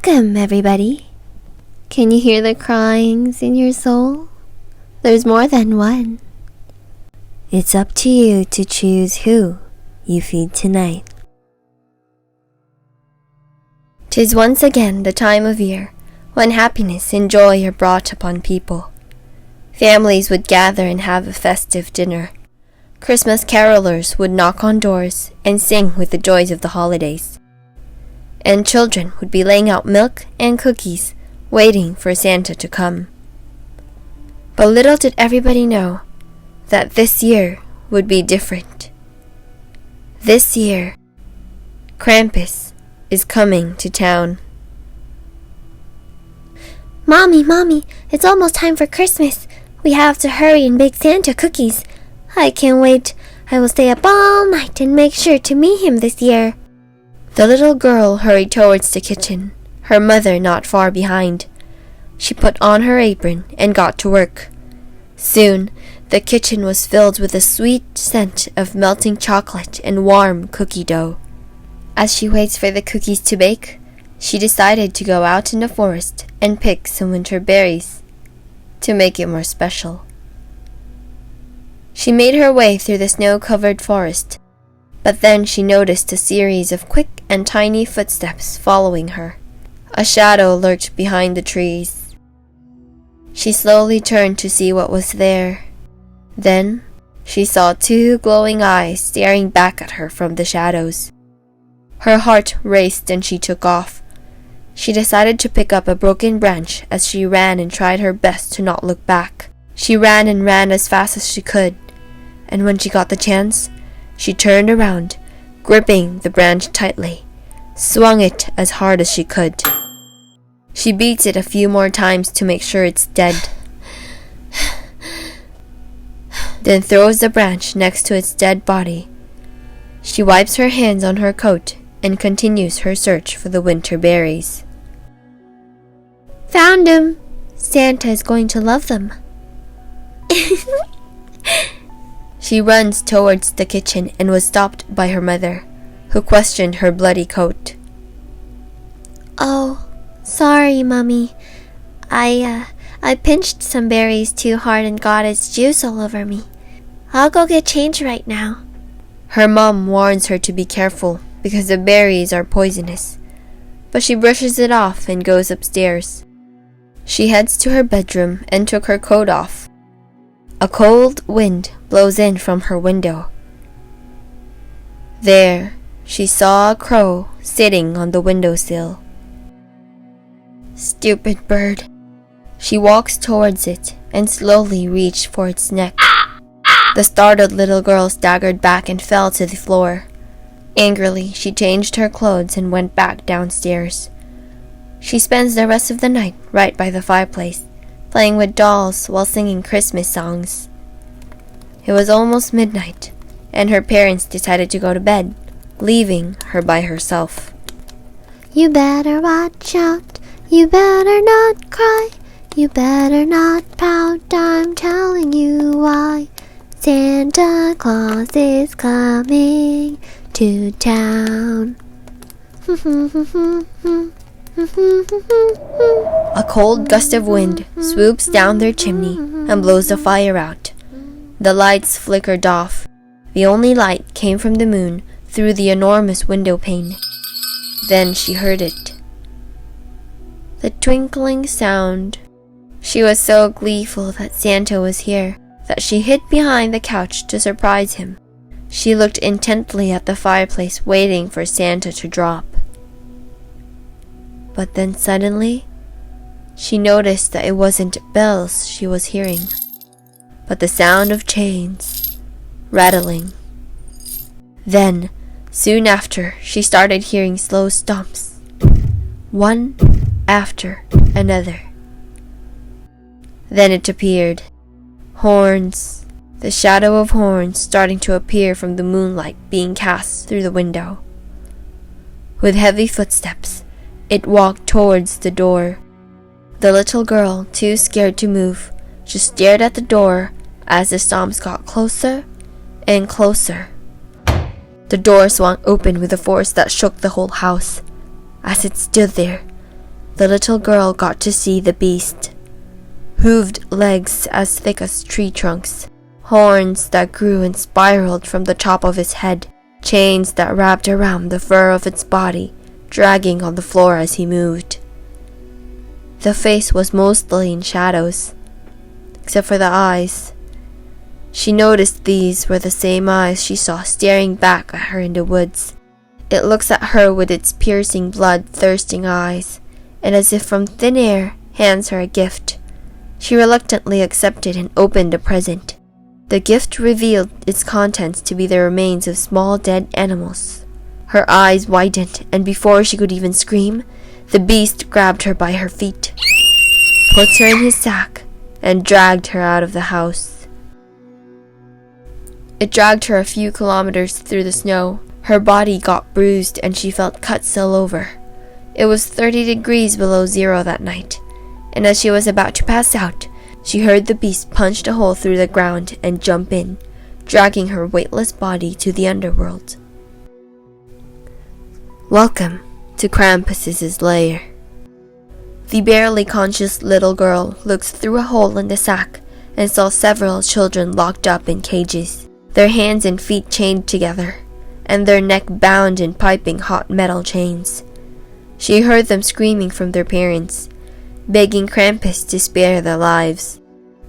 Welcome, everybody. Can you hear the cryings in your soul? There's more than one. It's up to you to choose who you feed tonight. 'Tis once again the time of year when happiness and joy are brought upon people. Families would gather and have a festive dinner. Christmas carolers would knock on doors and sing with the joys of the holidays. And children would be laying out milk and cookies, waiting for Santa to come. But little did everybody know that this year would be different. This year, Krampus is coming to town. Mommy, it's almost time for Christmas. We have to hurry and bake Santa cookies. I can't wait. I will stay up all night and make sure to meet him this year. The little girl hurried towards the kitchen, her mother not far behind. She put on her apron and got to work. Soon, the kitchen was filled with the sweet scent of melting chocolate and warm cookie dough. As she waits for the cookies to bake, she decided to go out in the forest and pick some winter berries to make it more special. She made her way through the snow-covered forest, but then she noticed a series of quick and tiny footsteps following her. A shadow lurked behind the trees. She slowly turned to see what was there. Then she saw two glowing eyes staring back at her from the shadows. Her heart raced and she took off. She decided to pick up a broken branch as she ran and tried her best to not look back. She ran and ran as fast as she could, and when she got the chance, she turned around, gripping the branch tightly, swung it as hard as she could. She beats it a few more times to make sure it's dead, then throws the branch next to its dead body. She wipes her hands on her coat and continues her search for the winter berries. Found him! Santa is going to love them. She runs towards the kitchen and was stopped by her mother, who questioned her bloody coat. Oh, sorry, Mommy. I pinched some berries too hard and got its juice all over me. I'll go get change right now. Her mom warns her to be careful because the berries are poisonous, but she brushes it off and goes upstairs. She heads to her bedroom and took her coat off. A cold wind blows in from her window. There, she saw a crow sitting on the windowsill. Stupid bird. She walks towards it and slowly reached for its neck. The startled little girl staggered back and fell to the floor. Angrily, she changed her clothes and went back downstairs. She spends the rest of the night right by the fireplace, playing with dolls while singing Christmas songs. It was almost midnight, and her parents decided to go to bed, leaving her by herself. You better watch out. You better not cry. You better not pout. I'm telling you why. Santa Claus is coming to town. A cold gust of wind swoops down their chimney and blows the fire out. The lights flickered off. The only light came from the moon through the enormous window pane. Then she heard it. The twinkling sound. She was so gleeful that Santa was here that she hid behind the couch to surprise him. She looked intently at the fireplace, waiting for Santa to drop. But then suddenly, she noticed that it wasn't bells she was hearing, but the sound of chains rattling. Then, soon after, she started hearing slow stomps, one after another. Then it appeared. Horns, the shadow of horns starting to appear from the moonlight being cast through the window. With heavy footsteps, it walked towards the door. The little girl, too scared to move, just stared at the door as the stomps got closer and closer. The door swung open with a force that shook the whole house. As it stood there, the little girl got to see the beast. Hooved legs as thick as tree trunks, horns that grew and spiraled from the top of its head, chains that wrapped around the fur of its body, dragging on the floor as he moved. The face was mostly in shadows, except for the eyes. She noticed these were the same eyes she saw staring back at her in the woods. It looks at her with its piercing, blood-thirsting eyes, and as if from thin air, hands her a gift. She reluctantly accepted and opened the present. The gift revealed its contents to be the remains of small dead animals. Her eyes widened, and before she could even scream, the beast grabbed her by her feet, put her in his sack, and dragged her out of the house. It dragged her a few kilometers through the snow. Her body got bruised and she felt cuts all over. It was 30 degrees below zero that night, and as she was about to pass out, she heard the beast punch a hole through the ground and jump in, dragging her weightless body to the underworld. Welcome to Krampus's lair. The barely conscious little girl looked through a hole in the sack and saw several children locked up in cages, their hands and feet chained together, and their neck bound in piping hot metal chains. She heard them screaming from their parents, begging Krampus to spare their lives.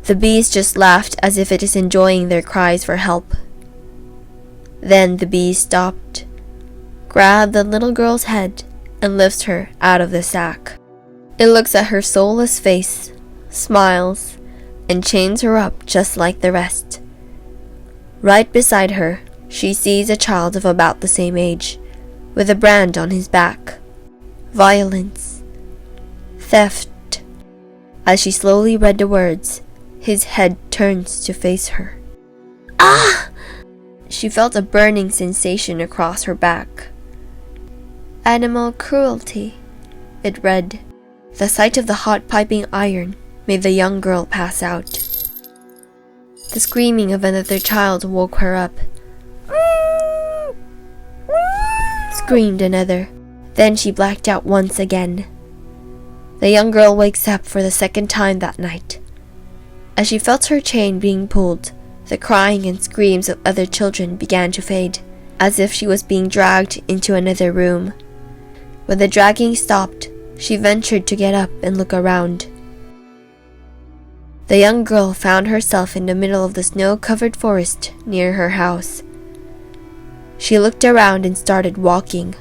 The beast just laughed as if it is enjoying their cries for help. Then the beast stopped, grabbed the little girl's head, and lifts her out of the sack. It looks at her soulless face, smiles, and chains her up just like the rest. Right beside her, she sees a child of about the same age, with a brand on his back. Violence. Theft. As she slowly read the words, his head turns to face her. Ah! She felt a burning sensation across her back. Animal cruelty, it read. The sight of the hot piping iron made the young girl pass out. The screaming of another child woke her up. Screamed another. Then she blacked out once again. The young girl wakes up for the second time that night. As she felt her chain being pulled, the crying and screams of other children began to fade, as if she was being dragged into another room. When the dragging stopped, she ventured to get up and look around. The young girl found herself in the middle of the snow-covered forest near her house. She looked around and started walking.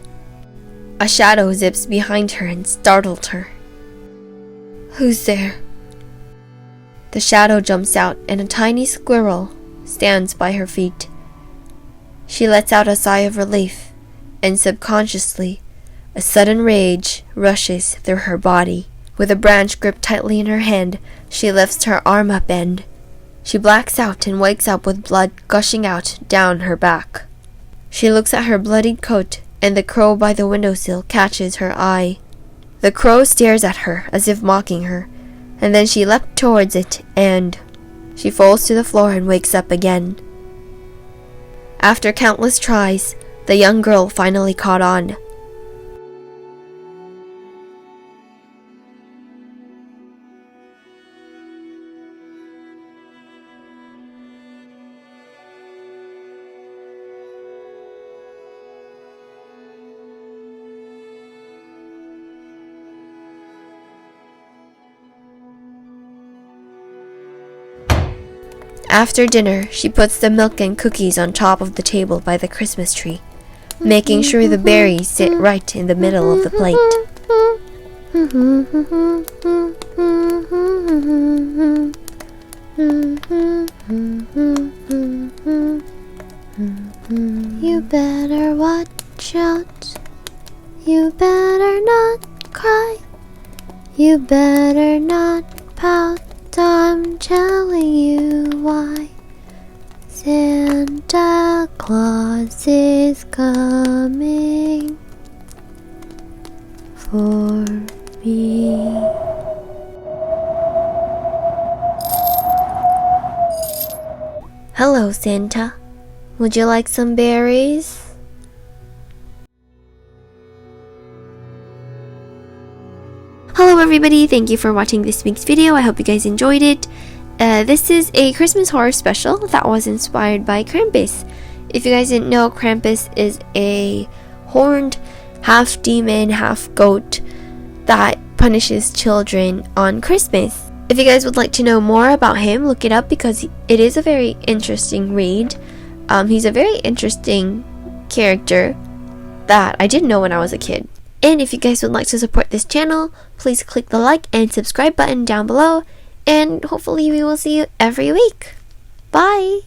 A shadow zips behind her and startled her. Who's there? The shadow jumps out and a tiny squirrel stands by her feet. She lets out a sigh of relief, and subconsciously, a sudden rage rushes through her body. With a branch gripped tightly in her hand, she lifts her arm up and she blacks out and wakes up with blood gushing out down her back. She looks at her bloodied coat, and the crow by the windowsill catches her eye. The crow stares at her as if mocking her, and then she leapt towards it and she falls to the floor and wakes up again. After countless tries, the young girl finally caught on. After dinner, she puts the milk and cookies on top of the table by the Christmas tree, making sure the berries sit right in the middle of the plate. You better watch out. You better not cry. You better not pout. I'm telling you why. Santa Claus is coming for me. Hello, Santa. Would you like some berries? Hello everybody, thank you for watching this week's video. I hope you guys enjoyed it. This is a Christmas horror special that was inspired by Krampus. If you guys didn't know, Krampus is a horned, half demon, half goat that punishes children on Christmas. If you guys would like to know more about him, look it up because it is a very interesting read. He's a very interesting character that I didn't know when I was a kid. And if you guys would like to support this channel, please click the like and subscribe button down below, and hopefully we will see you every week. Bye!